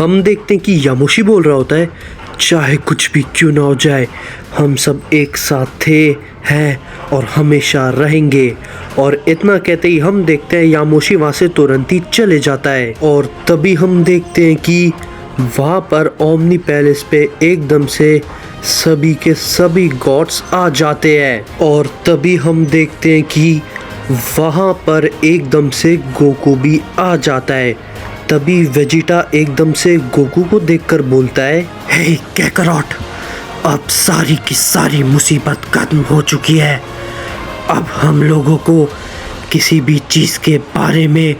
हम देखते हैं कि यामोशी बोल रहा होता है, चाहे कुछ भी क्यों ना हो जाए, हम सब एक साथ थे, हैं और हमेशा रहेंगे। और इतना कहते ही हम देखते हैं यामोशी वहाँ से तुरंत ही चले जाता है। और तभी हम देखते हैं कि वहाँ पर ओमनी पैलेस पे एकदम से सभी के सभी गॉड्स आ जाते हैं। और तभी हम देखते हैं कि वहाँ पर एकदम से गोकू भी आ जाता है। तभी वेजिटा एकदम से गोकू को देखकर बोलता है, हे कैकरॉट, अब सारी की सारी मुसीबत खत्म हो चुकी है। अब हम लोगों को किसी भी चीज़ के बारे में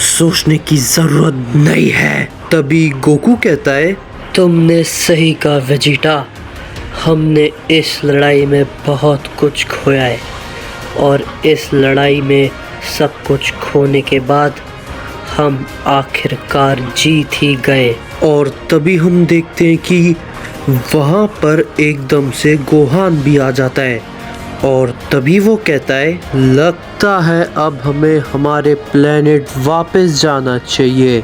सोचने की ज़रूरत नहीं है। तभी गोकू कहता है, तुमने सही कहा वेजिटा, हमने इस लड़ाई में बहुत कुछ खोया है और इस लड़ाई में सब कुछ खोने के बाद हम आखिरकार जीत ही गए। और तभी हम देखते हैं कि वहाँ पर एकदम से गोहान भी आ जाता है। और तभी वो कहता है, लगता है अब हमें हमारे प्लेनेट वापस जाना चाहिए,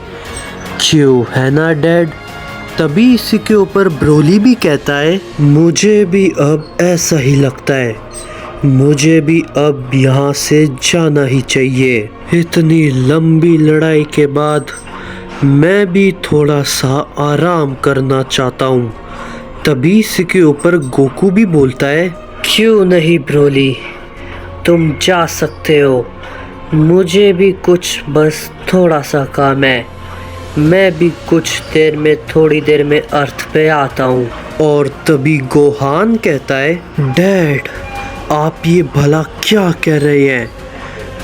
क्यों है ना डैड। तभी इसी के ऊपर ब्रोली भी कहता है, मुझे भी अब ऐसा ही लगता है, मुझे भी अब यहाँ से जाना ही चाहिए। इतनी लंबी लड़ाई के बाद मैं भी थोड़ा सा आराम करना चाहता हूँ। तभी इसी के ऊपर गोकू भी बोलता है, क्यों नहीं ब्रोली, तुम जा सकते हो, मुझे भी कुछ बस थोड़ा सा काम है, मैं भी कुछ देर में थोड़ी देर में अर्थ पे आता हूँ। और तभी गोहान कहता है, डैड आप ये भला क्या कह रहे हैं,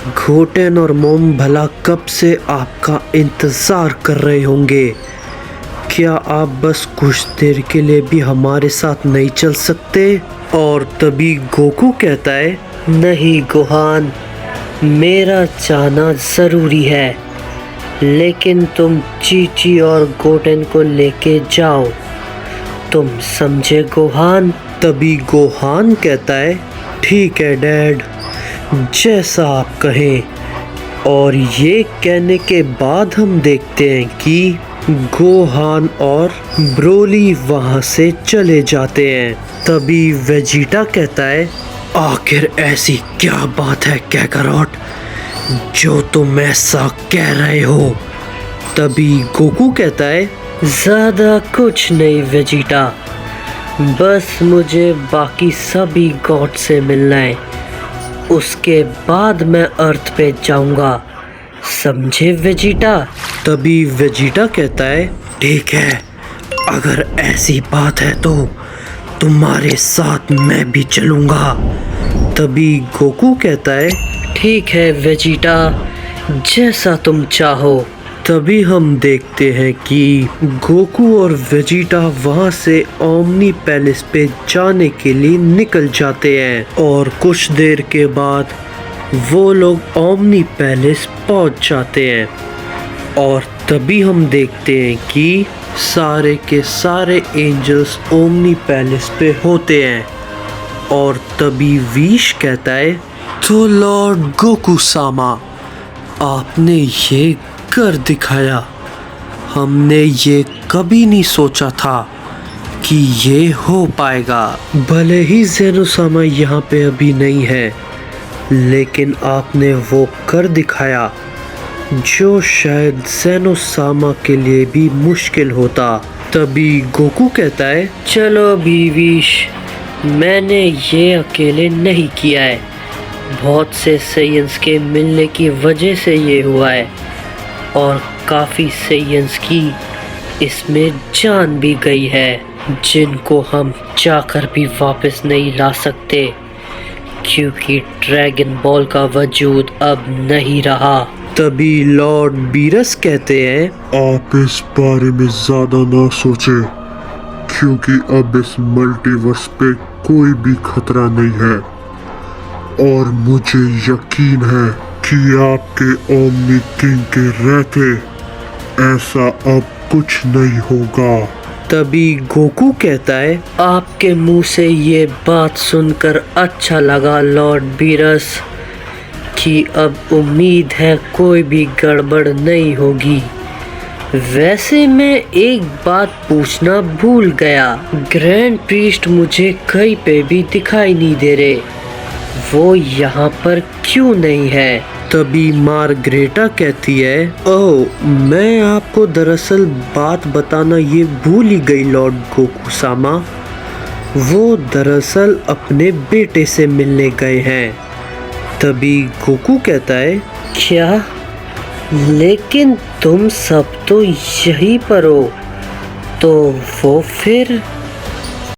घोटेन और मोम भला कब से आपका इंतज़ार कर रहे होंगे, क्या आप बस कुछ देर के लिए भी हमारे साथ नहीं चल सकते। और तभी गोकू कहता है, नहीं गोहान, मेरा जाना ज़रूरी है, लेकिन तुम चीची और गोटेन को लेके जाओ, तुम समझे गोहान। तभी गोहान कहता है, ठीक है डैड, जैसा आप कहें। और ये कहने के बाद हम देखते हैं कि गोहान और ब्रोली वहाँ से चले जाते हैं। तभी वेजिटा कहता है, आखिर ऐसी क्या बात है कैकरॉट, जो तुम ऐसा कह रहे हो। तभी गोकू कहता है, ज़्यादा कुछ नहीं वेजिटा, बस मुझे बाकी सभी गॉड से मिलना है, उसके बाद मैं अर्थ पे जाऊंगा, समझे वेजिटा। तभी वेजिटा कहता है, ठीक है, अगर ऐसी बात है तो तुम्हारे साथ मैं भी चलूँगा। तभी गोकू कहता है, ठीक है वेजिटा, जैसा तुम चाहो। तभी हम देखते हैं कि गोकू और वेजिटा वहाँ से ओमनी पैलेस पे जाने के लिए निकल जाते हैं। और कुछ देर के बाद वो लोग ओमनी पैलेस पहुँच जाते हैं। और तभी हम देखते हैं कि सारे के सारे एंजल्स ओमनी पैलेस पे होते हैं। और तभी विश कहता है, तो लॉर्ड गोकू सामा, आपने ये कर दिखाया, हमने ये कभी नहीं सोचा था कि ये हो पाएगा। भले ही ज़ेनो सामा यहाँ पे अभी नहीं है, लेकिन आपने वो कर दिखाया जो शायद ज़ेनो सामा के लिए भी मुश्किल होता। तभी गोकू कहता है, चलो भी विश, मैंने ये अकेले नहीं किया है, बहुत से सेयंस के मिलने की वजह से ये हुआ है और काफ़ी सेयंस की इसमें जान भी गई है, जिनको हम चाहकर भी वापस नहीं ला सकते, क्योंकि ड्रैगन बॉल का वजूद अब नहीं रहा। तभी लॉर्ड बीरस कहते हैं, आप इस बारे में ज़्यादा ना सोचें, क्योंकि अब इस मल्टीवर्स पे कोई भी खतरा नहीं है और मुझे यकीन है कि आपके ओमनी किंग के रहते ऐसा अब कुछ नहीं होगा। तभी गोकू कहता है, आपके मुंह से ये बात सुनकर अच्छा लगा लॉर्ड बीरस, कि अब उम्मीद है कोई भी गड़बड़ नहीं होगी। वैसे मैं एक बात पूछना भूल गया। ग्रैंड प्रीस्ट मुझे कहीं पे भी दिखाई नहीं दे रहे। वो यहाँ पर क्यों नहीं है? तभी मार्ग्रेटा कहती है, ओह, मैं आपको दरअसल बात बताना ये भूल ही गई लॉर्ड गोकुसामा। वो दरअसल अपने बेटे से मिलने गए हैं। तभी गोकू कहता है, क्या? लेकिन तुम सब तो यहीं पर हो, तो वो फिर